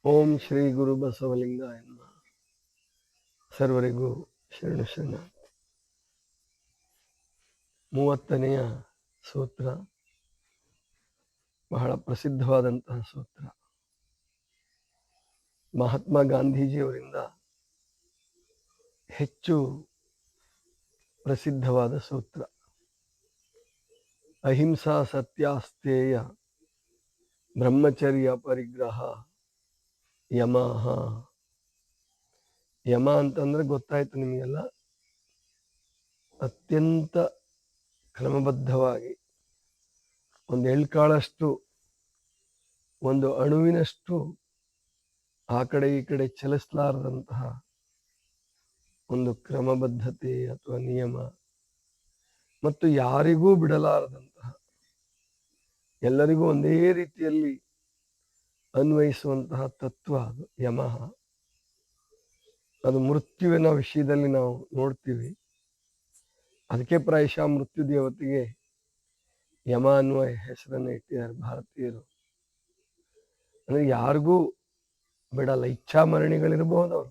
ಓಂ ಶ್ರೀ ಗುರು ಬಸವಲಿಂಗಾಯ ನಮಃ. ಸರ್ವರಿಗೂ ಶರಣು ಶರಣ. 30ನೆಯ ಸೂತ್ರ ಬಹಳ ಪ್ರಸಿದ್ಧವಾದಂತಹ ಸೂತ್ರ. ಮಹಾತ್ಮ ಗಾಂಧೀಜಿಯವರಿಂದ ಹೆಚ್ಚು ಪ್ರಸಿದ್ಧವಾದ ಸೂತ್ರ. ಅಹಿಂಸಾ ಸತ್ಯಾಸ್ತೇಯ ಬ್ರಹ್ಮಚರ್ಯ ಪರಿಗ್ರಹ ಯಮಃ. ಯಮ ಅಂತಂದ್ರೆ ಗೊತ್ತಾಯ್ತು ನಿಮಗೆಲ್ಲ. ಅತ್ಯಂತ ಕ್ರಮಬದ್ಧವಾಗಿ ಒಂದು ಎಳ್ಕಾಳಷ್ಟು, ಒಂದು ಅಣುವಿನಷ್ಟು ಆ ಕಡೆ ಈ ಕಡೆ ಚಲಿಸಲಾರದಂತಹ ಒಂದು ಕ್ರಮಬದ್ಧತೆ ಅಥವಾ ನಿಯಮ, ಮತ್ತು ಯಾರಿಗೂ ಬಿಡಲಾರದಂತಹ, ಎಲ್ಲರಿಗೂ ಒಂದೇ ರೀತಿಯಲ್ಲಿ ಅನ್ವಯಿಸುವಂತಹ ತತ್ವ ಅದು ಯಮಃ. ಅದು ಮೃತ್ಯುವಿನ ವಿಷಯದಲ್ಲಿ ನಾವು ನೋಡ್ತೀವಿ. ಅದಕ್ಕೆ ಪ್ರಾಯಶಃ ಮೃತ್ಯು ದೇವತೆಗೆ ಯಮ ಅನ್ನುವ ಹೆಸರನ್ನು ಇಟ್ಟಿದ್ದಾರೆ ಭಾರತೀಯರು. ಅಂದ್ರೆ ಯಾರಿಗೂ ಬಿಡಲ್ಲ. ಇಚ್ಛಾಮರಣಿಗಳಿರ್ಬಹುದು. ಅವರು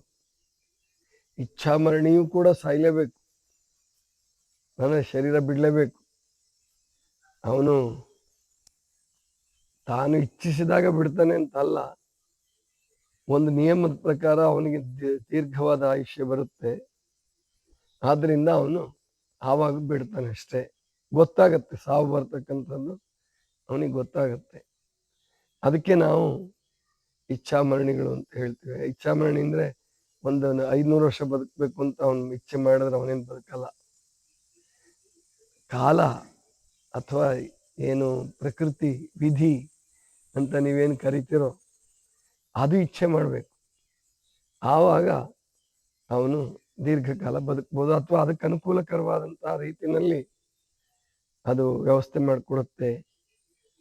ಇಚ್ಛಾಮರಣಿಯೂ ಕೂಡ ಸಾಯ್ಲೇಬೇಕು, ಅಂದ್ರೆ ಶರೀರ ಬಿಡ್ಲೇಬೇಕು. ಅವನು ತಾನು ಇಚ್ಛಿಸಿದಾಗ ಬಿಡ್ತಾನೆ ಅಂತಲ್ಲ, ಒಂದು ನಿಯಮದ ಪ್ರಕಾರ ಅವನಿಗೆ ದೀರ್ಘವಾದ ಆಯುಷ್ಯ ಬರುತ್ತೆ. ಆದ್ರಿಂದ ಅವನು ಆವಾಗ ಬಿಡ್ತಾನೆ ಅಷ್ಟೇ. ಗೊತ್ತಾಗತ್ತೆ ಸಾವು ಬರ್ತಕ್ಕಂಥದ್ದು ಅವನಿಗೆ ಗೊತ್ತಾಗತ್ತೆ. ಅದಕ್ಕೆ ನಾವು ಇಚ್ಛಾಮರಣಿಗಳು ಅಂತ ಹೇಳ್ತೀವಿ. ಇಚ್ಛಾಮರಣಿ ಅಂದ್ರೆ ಒಂದು 500 ವರ್ಷ ಬದುಕಬೇಕು ಅಂತ ಅವನು ಇಚ್ಛೆ ಮಾಡಿದ್ರೆ ಅವನೇನು ಬದುಕಲ್ಲ. ಕಾಲ ಅಥವಾ ಏನು ಪ್ರಕೃತಿ ವಿಧಿ ಅಂತ ನೀವೇನು ಕರಿತೀರೋ ಅದು ಇಚ್ಛೆ ಮಾಡಬೇಕು. ಆವಾಗ ಅವನು ದೀರ್ಘಕಾಲ ಬದುಕ್ಬೋದು, ಅಥವಾ ಅದಕ್ಕೆ ಅನುಕೂಲಕರವಾದಂತಹ ರೀತಿಯಲ್ಲಿ ಅದು ವ್ಯವಸ್ಥೆ ಮಾಡಿಕೊಡುತ್ತೆ.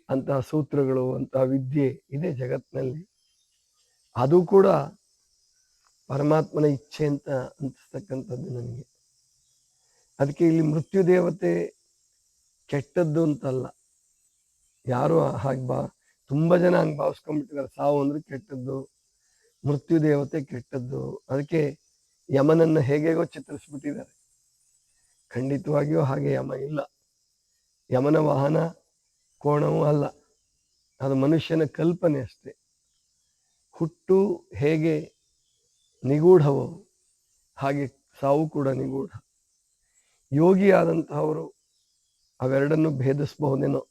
ಅಂತಹ ಸೂತ್ರಗಳು, ಅಂತಹ ವಿದ್ಯೆ ಇದೆ ಜಗತ್ತಿನಲ್ಲಿ. ಅದು ಕೂಡ ಪರಮಾತ್ಮನ ಇಚ್ಛೆ ಅಂತ ಅನಿಸ್ತಕ್ಕಂಥದ್ದು ನನಗೆ. ಅದಕ್ಕೆ ಇಲ್ಲಿ ಮೃತ್ಯು ದೇವತೆ ಕೆಟ್ಟದ್ದು ಅಂತಲ್ಲ. ಯಾರು ಹಾಗೆ ತುಂಬಾ ಜನ ಹಂಗೆ ಭಾವಿಸ್ಕೊಂಡ್ಬಿಟ್ಟಿದ್ದಾರೆ. ಸಾವು ಅಂದ್ರೆ ಕೆಟ್ಟದ್ದು, ಮೃತ್ಯು ದೇವತೆ ಕೆಟ್ಟದ್ದು. ಅದಕ್ಕೆ ಯಮನನ್ನ ಹೇಗೇಗೋ ಚಿತ್ರಿಸ್ಬಿಟ್ಟಿದ್ದಾರೆ. ಖಂಡಿತವಾಗಿಯೂ ಹಾಗೆ ಯಮ ಇಲ್ಲ. ಯಮನ ವಾಹನ ಕೋಣವೂ ಅಲ್ಲ, ಅದು ಮನುಷ್ಯನ ಕಲ್ಪನೆ ಅಷ್ಟೇ. ಹುಟ್ಟು ಹೇಗೆ ನಿಗೂಢವೋ ಹಾಗೆ ಸಾವು ಕೂಡ ನಿಗೂಢ. ಯೋಗಿಯಾದಂತಹವರು ಅವೆರಡನ್ನು ಭೇದಿಸಬಹುದೇನೋ.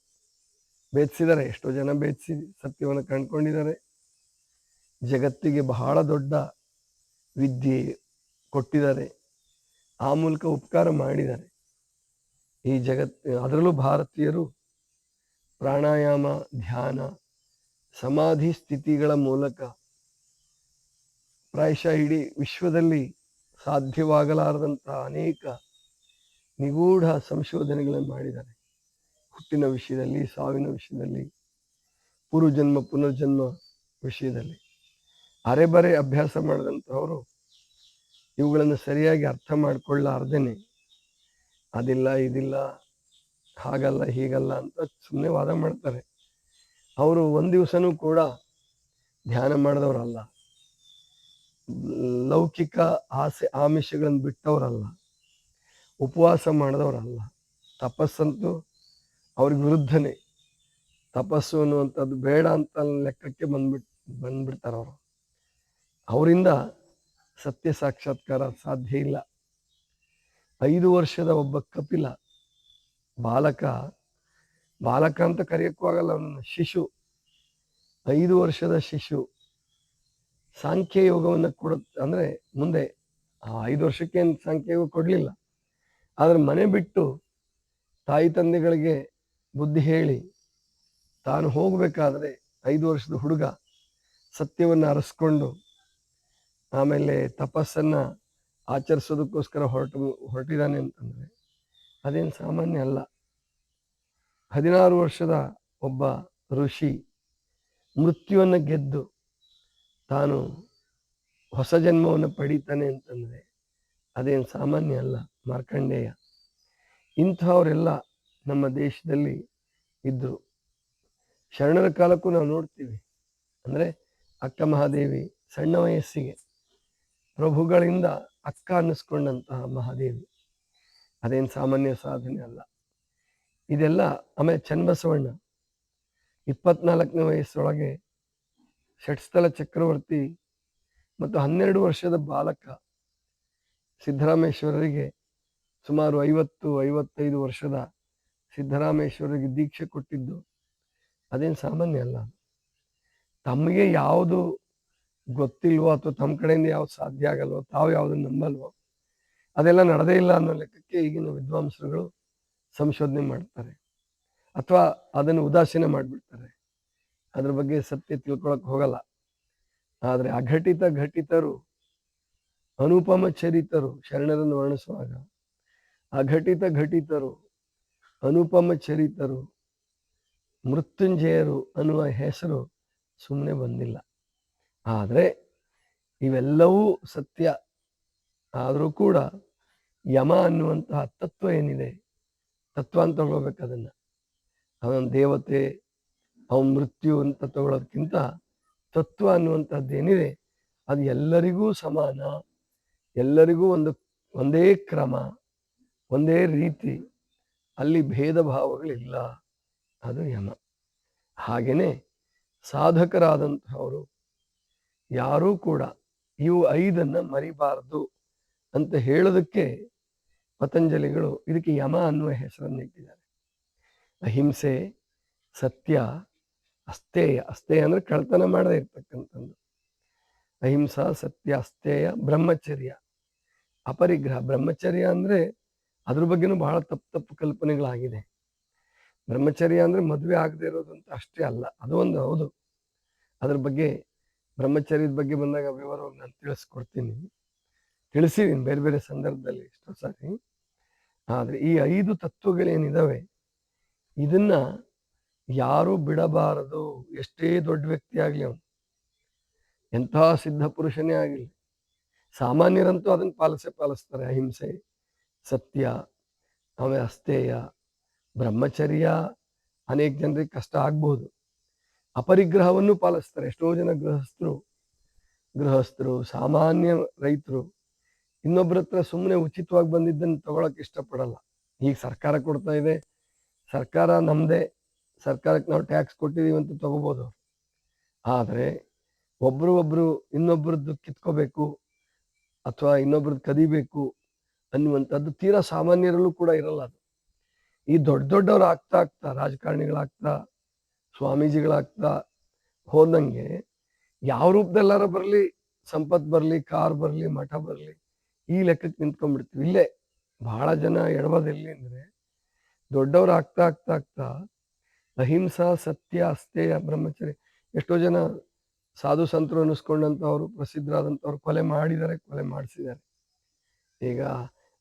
ಭೇದಿಸಿದ್ದಾರೆ, ಎಷ್ಟೋ ಜನ ಭೇದಿಸಿ ಸತ್ಯವನ್ನು ಕಂಡುಕೊಂಡಿದ್ದಾರೆ. ಜಗತ್ತಿಗೆ ಬಹಳ ದೊಡ್ಡ ವಿದ್ಯೆ ಕೊಟ್ಟಿದ್ದಾರೆ, ಆ ಮೂಲಕ ಉಪಕಾರ ಮಾಡಿದ್ದಾರೆ ಈ ಅದರಲ್ಲೂ ಭಾರತೀಯರು ಪ್ರಾಣಾಯಾಮ, ಧ್ಯಾನ, ಸಮಾಧಿ ಸ್ಥಿತಿಗಳ ಮೂಲಕ ಪ್ರಾಯಶಃ ಇಡೀ ವಿಶ್ವದಲ್ಲಿ ಸಾಧ್ಯವಾಗಲಾರದಂತಹ ಅನೇಕ ನಿಗೂಢ ಸಂಶೋಧನೆಗಳನ್ನು ಮಾಡಿದ್ದಾರೆ. ಹುಟ್ಟಿನ ವಿಷಯದಲ್ಲಿ, ಸಾವಿನ ವಿಷಯದಲ್ಲಿ, ಪೂರ್ವಜನ್ಮ ಪುನರ್ಜನ್ಮ ವಿಷಯದಲ್ಲಿ. ಅರೆಬರೆ ಅಭ್ಯಾಸ ಮಾಡಿದಂಥವರು ಇವುಗಳನ್ನು ಸರಿಯಾಗಿ ಅರ್ಥ ಮಾಡಿಕೊಳ್ಳಾರ್ದೇನೆ ಅದಿಲ್ಲ ಇದಿಲ್ಲ, ಹಾಗಲ್ಲ ಹೀಗಲ್ಲ ಅಂತ ಸುಮ್ಮನೆ ವಾದ ಮಾಡ್ತಾರೆ. ಅವರು ಒಂದು ದಿವಸನೂ ಕೂಡ ಧ್ಯಾನ ಮಾಡಿದವರಲ್ಲ, ಲೌಕಿಕ ಆಸೆ ಆಮಿಷಗಳನ್ನು ಬಿಟ್ಟವರಲ್ಲ, ಉಪವಾಸ ಮಾಡಿದವರಲ್ಲ. ತಪಸ್ಸಂತೂ ಅವ್ರಿಗೆ ವಿರುದ್ಧನೇ. ತಪಸ್ಸು ಅನ್ನುವಂಥದ್ದು ಬೇಡ ಅಂತ ಲೆಕ್ಕಕ್ಕೆ ಬಂದ್ಬಿಡ್ತಾರೆ ಅವರು. ಅವರಿಂದ ಸತ್ಯ ಸಾಕ್ಷಾತ್ಕಾರ ಸಾಧ್ಯ ಇಲ್ಲ. 5 ವರ್ಷದ ಒಬ್ಬ ಕಪಿಲ ಬಾಲಕ ಅಂತ ಕರೆಯೋಕ್ಕೂ ಆಗಲ್ಲ, ಅವನನ್ನು ಶಿಶು, 5 ವರ್ಷದ ಶಿಶು ಸಾಂಖ್ಯ ಯೋಗವನ್ನು ಕೊಡುತ್ತೆ. ಅಂದ್ರೆ ಮುಂದೆ 5 ವರ್ಷಕ್ಕೇನು ಸಾಂಖ್ಯ ಯೋಗ ಕೊಡ್ಲಿಲ್ಲ, ಆದ್ರೆ ಮನೆ ಬಿಟ್ಟು ತಾಯಿ ತಂದೆಗಳಿಗೆ ಬುದ್ಧಿ ಹೇಳಿ ತಾನು ಹೋಗ್ಬೇಕಾದ್ರೆ 5 ವರ್ಷದ ಹುಡುಗ ಸತ್ಯವನ್ನು ಅರಸ್ಕೊಂಡು ಆಮೇಲೆ ತಪಸ್ಸನ್ನ ಆಚರಿಸೋದಕ್ಕೋಸ್ಕರ ಹೊರಟಿದ್ದಾನೆ ಅಂತಂದ್ರೆ ಅದೇನು ಸಾಮಾನ್ಯ ಅಲ್ಲ. 16 ವರ್ಷದ ಒಬ್ಬ ಋಷಿ ಮೃತ್ಯುವನ್ನು ಗೆದ್ದು ತಾನು ಹೊಸ ಜನ್ಮವನ್ನು ಪಡೀತಾನೆ ಅಂತಂದ್ರೆ ಅದೇನು ಸಾಮಾನ್ಯ ಅಲ್ಲ. ಮಾರ್ಕಂಡೇಯ ಇಂಥವರೆಲ್ಲ ನಮ್ಮ ದೇಶದಲ್ಲಿ ಇದ್ರು. ಶರಣರ ಕಾಲಕ್ಕೂ ನಾವು ನೋಡ್ತೀವಿ. ಅಂದ್ರೆ ಅಕ್ಕ ಮಹಾದೇವಿ ಸಣ್ಣ ವಯಸ್ಸಿಗೆ ಪ್ರಭುಗಳಿಂದ ಅಕ್ಕ ಅನ್ನಿಸ್ಕೊಂಡಂತಹ ಮಹಾದೇವಿ, ಅದೇನು ಸಾಮಾನ್ಯ ಸಾಧನೆ ಅಲ್ಲ ಇದೆಲ್ಲ. ಆಮೇಲೆ ಚನ್ನಬಸವಣ್ಣ 24ನೇ ವಯಸ್ಸೊಳಗೆ ಷಟ್ಸ್ಥಲ ಚಕ್ರವರ್ತಿ ಮತ್ತು 12 ವರ್ಷದ ಬಾಲಕ ಸಿದ್ದರಾಮೇಶ್ವರರಿಗೆ, ಸುಮಾರು 50-55 ವರ್ಷದ ಸಿದ್ದರಾಮೇಶ್ವರರಿಗೆ ದೀಕ್ಷೆ ಕೊಟ್ಟಿದ್ದು ಅದೇನು ಸಾಮಾನ್ಯ ಅಲ್ಲ. ತಮಗೆ ಯಾವುದು ಗೊತ್ತಿಲ್ವೋ ಅಥವಾ ತಮ್ಮ ಕಡೆಯಿಂದ ಯಾವ್ದು ಸಾಧ್ಯ ಆಗಲ್ವೋ, ತಾವು ಯಾವುದನ್ನು ನಂಬಲ್ವೋ ಅದೆಲ್ಲ ನಡೆದೇ ಇಲ್ಲ ಅನ್ನೋ ಲೆಕ್ಕಕ್ಕೆ ಈಗಿನ ವಿದ್ವಾಂಸರುಗಳು ಸಂಶೋಧನೆ ಮಾಡ್ತಾರೆ ಅಥವಾ ಅದನ್ನು ಉದಾಸೀನ ಮಾಡಿಬಿಡ್ತಾರೆ. ಅದ್ರ ಬಗ್ಗೆ ಸತ್ಯ ತಿಳ್ಕೊಳಕ್ ಹೋಗಲ್ಲ. ಆದರೆ ಅಘಟಿತ ಘಟಿತರು, ಅನುಪಮ ಚರಿತರು ಶರಣರನ್ನು ವರ್ಣಿಸುವಾಗ ಅಘಟಿತ ಘಟಿತರು, ಅನುಪಮ ಚರಿತರು, ಮೃತ್ಯುಂಜಯರು ಅನ್ನುವ ಹೆಸರು ಸುಮ್ಮನೆ ಬಂದಿಲ್ಲ. ಆದರೆ ಇವೆಲ್ಲವೂ ಸತ್ಯ ಆದರೂ ಕೂಡ ಯಮ ಅನ್ನುವಂತಹ ತತ್ವ ಏನಿದೆ, ತತ್ವ ಅಂತ ತಗೊಳ್ಬೇಕು ಅದನ್ನು. ಅವನ ದೇವತೆ, ಅವನ ಮೃತ್ಯು ಅಂತ ತಗೊಳ್ಳೋದಕ್ಕಿಂತ ತತ್ವ ಅನ್ನುವಂಥದ್ದೇನಿದೆ ಅದು ಎಲ್ಲರಿಗೂ ಸಮಾನ, ಎಲ್ಲರಿಗೂ ಒಂದೇ ಕ್ರಮ, ಒಂದೇ ರೀತಿ, ಅಲ್ಲಿ ಭೇದ ಭಾವಗಳಿಲ್ಲ, ಅದು ಯಮ. ಹಾಗೇನೆ ಸಾಧಕರಾದಂಥವರು ಯಾರೂ ಕೂಡ ಇವು 5 ಮರಿಬಾರದು ಅಂತ ಹೇಳೋದಕ್ಕೆ ಪತಂಜಲಿಗಳು ಇದಕ್ಕೆ ಯಮ ಅನ್ನುವ ಹೆಸರನ್ನು ಇಟ್ಟಿದ್ದಾರೆ. ಅಹಿಂಸೆ, ಸತ್ಯ, ಅಸ್ತೇಯ. ಅಸ್ತೇಯ ಅಂದ್ರೆ ಕಳ್ತನ ಮಾಡದೇ ಇರ್ತಕ್ಕಂಥದ್ದು. ಅಹಿಂಸಾ, ಸತ್ಯ, ಅಸ್ತೇಯ, ಬ್ರಹ್ಮಚರ್ಯ, ಅಪರಿಗ್ರಹ. ಬ್ರಹ್ಮಚರ್ಯ ಅಂದ್ರೆ ಅದ್ರ ಬಗ್ಗೆನೂ ಬಹಳ ತಪ್ಪು ಕಲ್ಪನೆಗಳಾಗಿದೆ. ಬ್ರಹ್ಮಚರ್ಯ ಅಂದ್ರೆ ಮದುವೆ ಆಗದೆ ಇರೋದು ಅಂತ ಅಷ್ಟೇ ಅಲ್ಲ, ಅದು ಒಂದು ಹೌದು. ಅದ್ರ ಬಗ್ಗೆ ಬ್ರಹ್ಮಚರ್ಯದ ಬಗ್ಗೆ ಬಂದಾಗ ವಿವರವಾಗಿ ನಾನು ತಿಳಿಸಿದ್ದೀನಿ ಬೇರೆ ಬೇರೆ ಸಂದರ್ಭದಲ್ಲಿ ಎಷ್ಟೋ ಸಾರಿ. ಆದರೆ ಈ 5 ತತ್ವಗಳೇನಿದಾವೆ ಇದನ್ನ ಯಾರೂ ಬಿಡಬಾರದು. ಎಷ್ಟೇ ದೊಡ್ಡ ವ್ಯಕ್ತಿ ಆಗಲಿ, ಅವನು ಎಂತಹ ಸಿದ್ಧ ಪುರುಷನೇ ಆಗಲಿ, ಸಾಮಾನ್ಯರಂತೂ ಅದನ್ನು ಪಾಲಿಸ್ತಾರೆ. ಅಹಿಂಸೆ, ಸತ್ಯ, ಆಮೇಲೆ ಅಸ್ತೇಯ, ಬ್ರಹ್ಮಚರ್ಯ ಅನೇಕ ಜನರಿಗೆ ಕಷ್ಟ ಆಗ್ಬಹುದು. ಅಪರಿಗ್ರಹವನ್ನು ಪಾಲಿಸ್ತಾರೆ. ಎಷ್ಟೋ ಜನ ಗೃಹಸ್ಥರು, ಸಾಮಾನ್ಯ ರೈತರು ಇನ್ನೊಬ್ಬರ ಹತ್ರ ಸುಮ್ಮನೆ ಉಚಿತವಾಗಿ ಬಂದಿದ್ದನ್ನು ತಗೊಳಕ್ ಇಷ್ಟಪಡಲ್ಲ. ಈಗ ಸರ್ಕಾರ ಕೊಡ್ತಾ ಇದೆ, ಸರ್ಕಾರ ನಮ್ದೇ, ಸರ್ಕಾರಕ್ಕೆ ನಾವು ಟ್ಯಾಕ್ಸ್ ಕೊಟ್ಟಿದೀವಿ ಅಂತ ತಗೋಬೋದು. ಆದರೆ ಒಬ್ರು ಇನ್ನೊಬ್ರದ್ದು ಕಿತ್ಕೋಬೇಕು ಅಥವಾ ಇನ್ನೊಬ್ರದ್ದು ಕದಿಬೇಕು ಅನ್ನುವಂಥದ್ದು ತೀರಾ ಸಾಮಾನ್ಯರಲ್ಲೂ ಕೂಡ ಇರಲ್ಲ. ಅದು ಈ ದೊಡ್ಡವ್ರು ಆಗ್ತಾ ರಾಜಕಾರಣಿಗಳಾಗ್ತಾ, ಸ್ವಾಮೀಜಿಗಳಾಗ್ತಾ ಹೋದಂಗೆ ಯಾವ ರೂಪದಲ್ಲಾರ ಬರಲಿ, ಸಂಪತ್ತು ಬರಲಿ, ಕಾರ್ ಬರಲಿ, ಮಠ ಬರಲಿ, ಈ ಲೆಕ್ಕಕ್ಕೆ ನಿಂತ್ಕೊಂಡ್ಬಿಡ್ತೀವಿ. ಇಲ್ಲೇ ಬಹಳ ಜನ ಎಡವದೆಲ್ಲಿ ಅಂದರೆ ದೊಡ್ಡವ್ರು ಆಗ್ತಾ ಅಹಿಂಸಾ, ಸತ್ಯ, ಅಸ್ತೇಯ, ಬ್ರಹ್ಮಚರ್ಯ. ಎಷ್ಟೋ ಜನ ಸಾಧು ಸಂತರು ಅನ್ನಿಸ್ಕೊಂಡಂಥವ್ರು, ಪ್ರಸಿದ್ಧರಾದಂಥವ್ರು ಕೊಲೆ ಮಾಡಿಸಿದ್ದಾರೆ. ಈಗ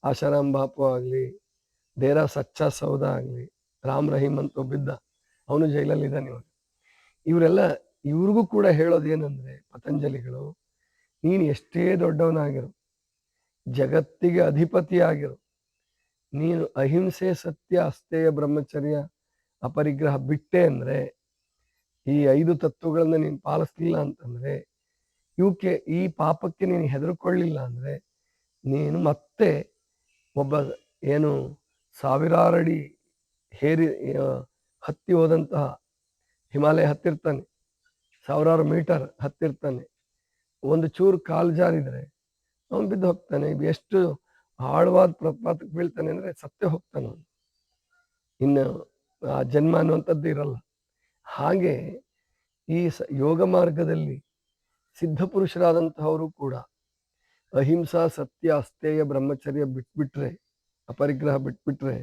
ಆಶಾರಾಮ್ ಬಾಪು ಆಗಲಿ, ಡೇರಾ ಸಚ್ಚಾ ಸೌದ ಆಗಲಿ, ರಾಮ್ ರಹೀಮ್ ಅಂತ ಒಬ್ಬಿದ್ದ, ಅವನು ಜೈಲಲ್ಲಿ ಇದ್ದಾನೆ ಇವಾಗ. ಇವ್ರಿಗೂ ಕೂಡ ಹೇಳೋದೇನೆಂದ್ರೆ ಪತಂಜಲಿಗಳು, ನೀನು ಎಷ್ಟೇ ದೊಡ್ಡವನಾಗಿರು, ಜಗತ್ತಿಗೆ ಅಧಿಪತಿಯಾಗಿರು, ನೀನು ಅಹಿಂಸೆ, ಸತ್ಯ, ಅಸ್ತೇಯ, ಬ್ರಹ್ಮಚರ್ಯ, ಅಪರಿಗ್ರಹ ಬಿಟ್ಟೆ ಅಂದ್ರೆ, ಈ 5 ತತ್ವಗಳನ್ನ ನೀನು ಪಾಲಿಸ್ಲಿಲ್ಲ ಅಂತಂದ್ರೆ, ಈ ಪಾಪಕ್ಕೆ ನೀನು ಹೆದರ್ಕೊಳ್ಳಿಲ್ಲ ಅಂದ್ರೆ, ನೀನು ಮತ್ತೆ ಒಬ್ಬ ಏನು 1000 ಅಡಿ ಹತ್ತಿ ಹೋದಂತಹ, ಹಿಮಾಲಯ ಹತ್ತಿರ್ತಾನೆ, 1000 ಮೀಟರ್ ಹತ್ತಿರ್ತಾನೆ, ಒಂದು ಚೂರು ಕಾಲು ಜಾರಿದ್ರೆ ಅವನು ಬಿದ್ದು ಹೋಗ್ತಾನೆ. ಎಷ್ಟು ಆಳವಾದ ಪ್ರಪಾತಕ್ಕೆ ಬೀಳ್ತಾನೆ ಅಂದ್ರೆ ಸತ್ತೇ ಹೋಗ್ತಾನೆ ಅವನು. ಇನ್ನು ಆ ಜನ್ಮ ಅನ್ನುವಂಥದ್ದು ಇರಲ್ಲ. ಹಾಗೆ ಈ ಯೋಗ ಮಾರ್ಗದಲ್ಲಿ ಸಿದ್ಧ ಪುರುಷರಾದಂತಹವರು ಕೂಡ ಅಹಿಂಸಾ, ಸತ್ಯ, ಅಸ್ತೇಯ, ಬ್ರಹ್ಮಚರ್ಯ ಬಿಟ್ಬಿಟ್ರೆ, ಅಪರಿಗ್ರಹ ಬಿಟ್ಬಿಟ್ರೆ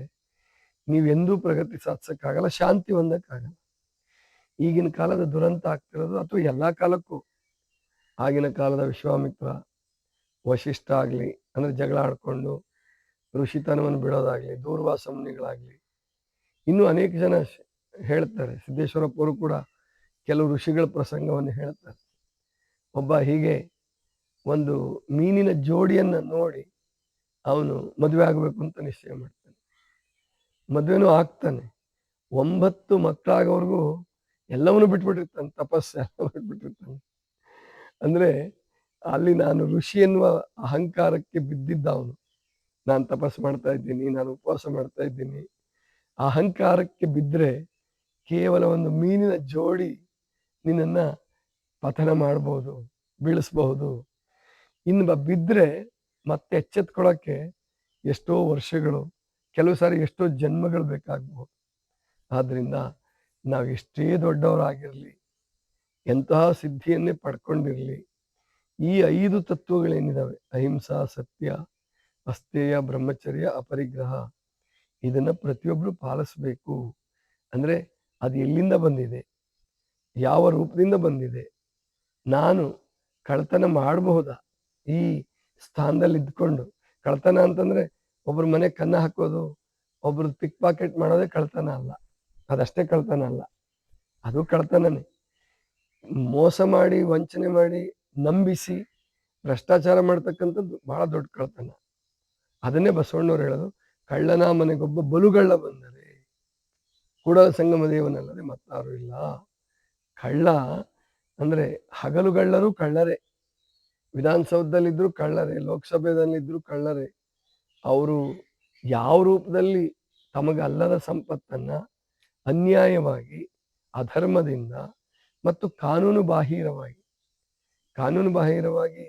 ನೀವೆಂದೂ ಪ್ರಗತಿ ಸಾಧಿಸಕ್ಕಾಗಲ್ಲ, ಶಾಂತಿ ಹೊಂದಕ್ಕಾಗಲ್ಲ. ಈಗಿನ ಕಾಲದ ದುರಂತ ಆಗ್ತಿರೋದು, ಅಥವಾ ಎಲ್ಲಾ ಕಾಲಕ್ಕೂ ಆಗಿನ ಕಾಲದ ವಿಶ್ವಾಮಿತ್ರ, ವಶಿಷ್ಠ ಆಗಲಿ, ಅಂದ್ರೆ ಜಗಳ ಆಡ್ಕೊಂಡು ಋಷಿತನವನ್ನು ಬಿಡೋದಾಗ್ಲಿ, ದೂರ್ವಾಸ ಮುನಿಗಳಾಗ್ಲಿ, ಇನ್ನೂ ಅನೇಕ ಜನ ಹೇಳ್ತಾರೆ. ಸಿದ್ದೇಶ್ವರಪ್ಪವರು ಕೂಡ ಕೆಲವು ಋಷಿಗಳ ಪ್ರಸಂಗವನ್ನು ಹೇಳ್ತಾರೆ. ಒಬ್ಬ ಹೀಗೆ ಒಂದು ಮೀನಿನ ಜೋಡಿಯನ್ನ ನೋಡಿ ಅವನು ಮದುವೆ ಆಗಬೇಕು ಅಂತ ನಿಶ್ಚಯ ಮಾಡ್ತಾನೆ. ಮದುವೆನೂ ಆಗ್ತಾನೆ. 9 ಮಕ್ಕಳಾಗೋವರೆಗೂ ಎಲ್ಲವನ್ನೂ ಬಿಟ್ಬಿಟ್ಟಿರ್ತಾನೆ, ತಪಸ್ಸೆಲ್ಲ ಬಿಟ್ಬಿಟ್ಟಿರ್ತಾನೆ. ಅಂದ್ರೆ ಅಲ್ಲಿ ನಾನು ಋಷಿ ಎನ್ನುವ ಅಹಂಕಾರಕ್ಕೆ ಬಿದ್ದಿದ್ದ ಅವನು. ನಾನು ತಪಸ್ಸು ಮಾಡ್ತಾ ಇದ್ದೀನಿ, ನಾನು ಉಪವಾಸ ಮಾಡ್ತಾ ಇದ್ದೀನಿ. ಅಹಂಕಾರಕ್ಕೆ ಬಿದ್ದರೆ ಕೇವಲ ಒಂದು ಮೀನಿನ ಜೋಡಿ ನಿನ್ನನ್ನು ಪತನ ಮಾಡ್ಬೋದು, ಬೀಳಿಸ್ಬಹುದು. ಇನ್ನು ಬಿದ್ದರೆ ಮತ್ತೆ ಎಚ್ಚೆತ್ಕೊಳ್ಳೋಕ್ಕೆ ಎಷ್ಟೋ ವರ್ಷಗಳು, ಕೆಲವು ಸಾರಿ ಎಷ್ಟೋ ಜನ್ಮಗಳು ಬೇಕಾಗ್ಬೋದು. ಆದ್ದರಿಂದ ನಾವು ಎಷ್ಟೇ ದೊಡ್ಡವರಾಗಿರಲಿ, ಎಂತಹ ಸಿದ್ಧಿಯನ್ನೇ ಪಡ್ಕೊಂಡಿರಲಿ, ಈ 5 ತತ್ವಗಳೇನಿದ್ದಾವೆ, ಅಹಿಂಸಾ, ಸತ್ಯ, ಅಸ್ತೇಯ, ಬ್ರಹ್ಮಚರ್ಯ, ಅಪರಿಗ್ರಹ, ಇದನ್ನು ಪ್ರತಿಯೊಬ್ಬರು ಪಾಲಿಸಬೇಕು. ಅಂದರೆ ಅದು ಎಲ್ಲಿಂದ ಬಂದಿದೆ, ಯಾವ ರೂಪದಿಂದ ಬಂದಿದೆ, ನಾನು ಕಳ್ತನ ಮಾಡಬಹುದಾ ಈ ಸ್ಥಾನದಲ್ಲಿ ಇದ್ಕೊಂಡು? ಕಳ್ತನ ಅಂತಂದರೆ ಒಬ್ಬರ ಮನೆ ಕನ್ನ ಹಾಕೋದು, ಒಬ್ರದ್ದು ಪಿಕ್ ಪಾಕೆಟ್ ಮಾಡೋದೇ ಕಳ್ತನ ಅಲ್ಲ. ಅದಷ್ಟೇ ಕಳ್ತನ ಅಲ್ಲ, ಅದು ಕಳ್ತನನೇ. ಮೋಸ ಮಾಡಿ, ವಂಚನೆ ಮಾಡಿ, ನಂಬಿಸಿ ಭ್ರಷ್ಟಾಚಾರ ಮಾಡ್ತಕ್ಕಂಥದ್ದು ಬಹಳ ದೊಡ್ಡ ಕಳ್ತನ. ಅದನ್ನೇ ಬಸವಣ್ಣವ್ರು ಹೇಳೋದು, ಕಳ್ಳನ ಮನೆಗೊಬ್ಬ ಬಲುಗಳ್ಳ ಬಂದರೆ ಕೂಡಲ ಸಂಗಮ ದೇವನಲ್ಲದೆ ಮತ್ತಾರು ಇಲ್ಲ. ಕಳ್ಳ ಅಂದರೆ ಹಗಲುಗಳ್ಳರು ಕಳ್ಳರೇ, ವಿಧಾನಸೌಧದಲ್ಲಿದ್ದರೂ ಕಳ್ಳರೇ, ಲೋಕಸಭೆಯಲ್ಲಿದ್ದರೂ ಕಳ್ಳರೇ. ಅವರು ಯಾವ ರೂಪದಲ್ಲಿ ತಮಗಲ್ಲದ ಸಂಪತ್ತನ್ನು ಅನ್ಯಾಯವಾಗಿ, ಅಧರ್ಮದಿಂದ ಮತ್ತು ಕಾನೂನು ಬಾಹಿರವಾಗಿ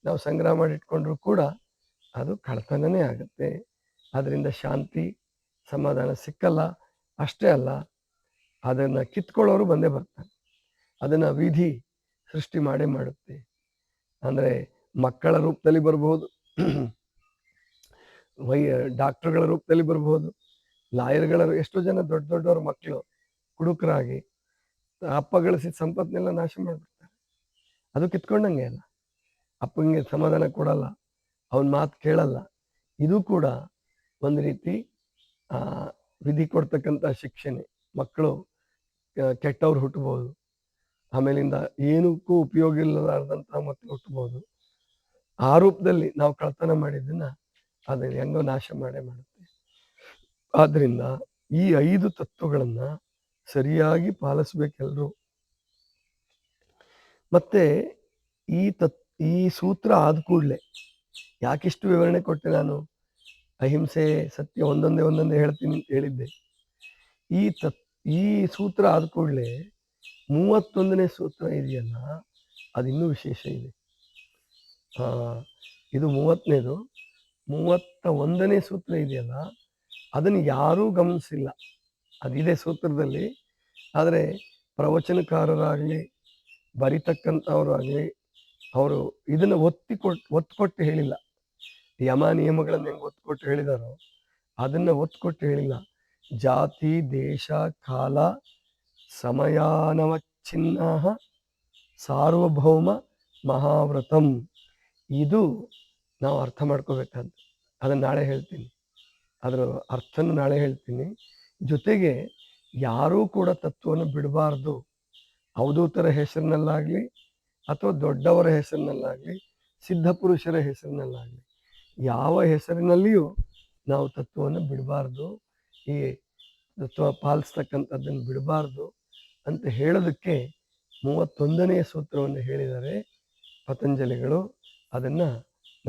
ನಾವು ಸಂಗ್ರಹ ಮಾಡಿಟ್ಕೊಂಡ್ರೂ ಕೂಡ ಅದು ಕಳ್ತನನೇ ಆಗುತ್ತೆ. ಅದರಿಂದ ಶಾಂತಿ, ಸಮಾಧಾನ ಸಿಕ್ಕಲ್ಲ. ಅಷ್ಟೇ ಅಲ್ಲ, ಅದನ್ನು ಕಿತ್ಕೊಳ್ಳೋರು ಬಂದೇ ಬರ್ತಾರೆ. ಅದನ್ನು ವಿಧಿ ಸೃಷ್ಟಿ ಮಾಡೇ ಮಾಡುತ್ತೆ. ಅಂದರೆ ಮಕ್ಕಳ ರೂಪದಲ್ಲಿ ಬರ್ಬೋದು, ಡಾಕ್ಟರ್ಗಳ ರೂಪದಲ್ಲಿ ಬರ್ಬೋದು, ಲಾಯರ್ಗಳ, ಎಷ್ಟೋ ಜನ ದೊಡ್ಡ ದೊಡ್ಡವ್ರ ಮಕ್ಕಳು ಕುಡುಕರಾಗಿ ಅಪ್ಪ ಗಳಿಸಿದ ಸಂಪತ್ತನ್ನೆಲ್ಲ ನಾಶ ಮಾಡಿಬಿಡ್ತಾರೆ. ಅದು ಕಿತ್ಕೊಂಡಂಗೆ ಅಲ್ಲ, ಅಪ್ಪಂಗೆ ಸಮಾಧಾನ ಕೊಡಲ್ಲ, ಅವನ ಮಾತು ಕೇಳಲ್ಲ. ಇದು ಕೂಡ ಒಂದು ರೀತಿ ವಿಧಿ ಕೊಡ್ತಕ್ಕಂಥ ಶಿಕ್ಷಣೆ. ಮಕ್ಕಳು ಕೆಟ್ಟವ್ರು ಹುಟ್ಟಬಹುದು, ಆಮೇಲಿಂದ ಏನಕ್ಕೂ ಉಪಯೋಗ ಇಲ್ಲದಾರ್ದಂಥ ಮಕ್ಕಳು ಹುಟ್ಟಬಹುದು. ಆ ರೂಪದಲ್ಲಿ ನಾವು ಕಳ್ತನ ಮಾಡಿದ್ದನ್ನು ಅದನ್ನು ಹೆಂಗೋ ನಾಶ ಮಾಡೇ ಮಾಡುತ್ತೆ. ಆದ್ದರಿಂದ ಈ 5 ತತ್ವಗಳನ್ನು ಸರಿಯಾಗಿ ಪಾಲಿಸ್ಬೇಕೆಲ್ಲರೂ. ಮತ್ತೆ ಈ ಸೂತ್ರ ಆದ ಕೂಡಲೇ ಯಾಕಿಷ್ಟು ವಿವರಣೆ ಕೊಟ್ಟೆ ನಾನು? ಅಹಿಂಸೆ, ಸತ್ಯ ಒಂದೊಂದೇ ಹೇಳ್ತೀನಿ ಅಂತ ಹೇಳಿದ್ದೆ. ಈ ಸೂತ್ರ ಆದ ಕೂಡಲೇ 31ನೇ ಸೂತ್ರ ಇದೆಯಲ್ಲ, ಅದಿನ್ನೂ ವಿಶೇಷ ಇದೆ. ಇದು 30ನೇದು. 31ನೇ ಸೂತ್ರ ಇದೆಯಲ್ಲ, ಅದನ್ನು ಯಾರೂ ಗಮನಿಸಿಲ್ಲ. ಅದಿದೆ ಸೂತ್ರದಲ್ಲಿ, ಆದರೆ ಪ್ರವಚನಕಾರರಾಗಲಿ, ಬರಿತಕ್ಕಂಥವ್ರಾಗಲಿ, ಅವರು ಇದನ್ನು ಒತ್ತು ಕೊಟ್ಟು ಹೇಳಿಲ್ಲ. ಯಮ ನಿಯಮಗಳನ್ನು ಹೆಂಗೆ ಒತ್ತು ಕೊಟ್ಟು ಹೇಳಿದಾರೋ ಅದನ್ನು ಒತ್ತು ಕೊಟ್ಟು ಹೇಳಿಲ್ಲ. ಜಾತಿ, ದೇಶ, ಕಾಲ, ಸಮಯಾನವಚ್ಛಿನ್ನ ಸಾರ್ವಭೌಮ ಮಹಾವ್ರತಂ, ಇದು ನಾವು ಅರ್ಥ ಮಾಡ್ಕೋಬೇಕಾದ್ದು. ಅದನ್ನು ನಾಳೆ ಹೇಳ್ತೀನಿ, ಅದರ ಅರ್ಥನ ನಾಳೆ ಹೇಳ್ತೀನಿ. ಜೊತೆಗೆ ಯಾರೂ ಕೂಡ ತತ್ವವನ್ನು ಬಿಡಬಾರ್ದು. ಅವಧೂತರ ಹೆಸರಿನಲ್ಲಾಗಲಿ, ಅಥವಾ ದೊಡ್ಡವರ ಹೆಸರಿನಲ್ಲಾಗಲಿ, ಸಿದ್ಧಪುರುಷರ ಹೆಸರಿನಲ್ಲಾಗಲಿ, ಯಾವ ಹೆಸರಿನಲ್ಲಿಯೂ ನಾವು ತತ್ವವನ್ನು ಬಿಡಬಾರ್ದು. ಈ ತತ್ವ ಪಾಲಿಸ್ತಕ್ಕಂಥದ್ದನ್ನು ಬಿಡಬಾರ್ದು ಅಂತ ಹೇಳೋದಕ್ಕೆ 31ನೇ ಸೂತ್ರವನ್ನು ಹೇಳಿದ್ದಾರೆ ಪತಂಜಲಿಗಳು. ಅದನ್ನು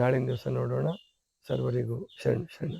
ನಾಳಿನ ದಿವಸ ನೋಡೋಣ. ಸರ್ವರಿಗೂ ಶರಣ.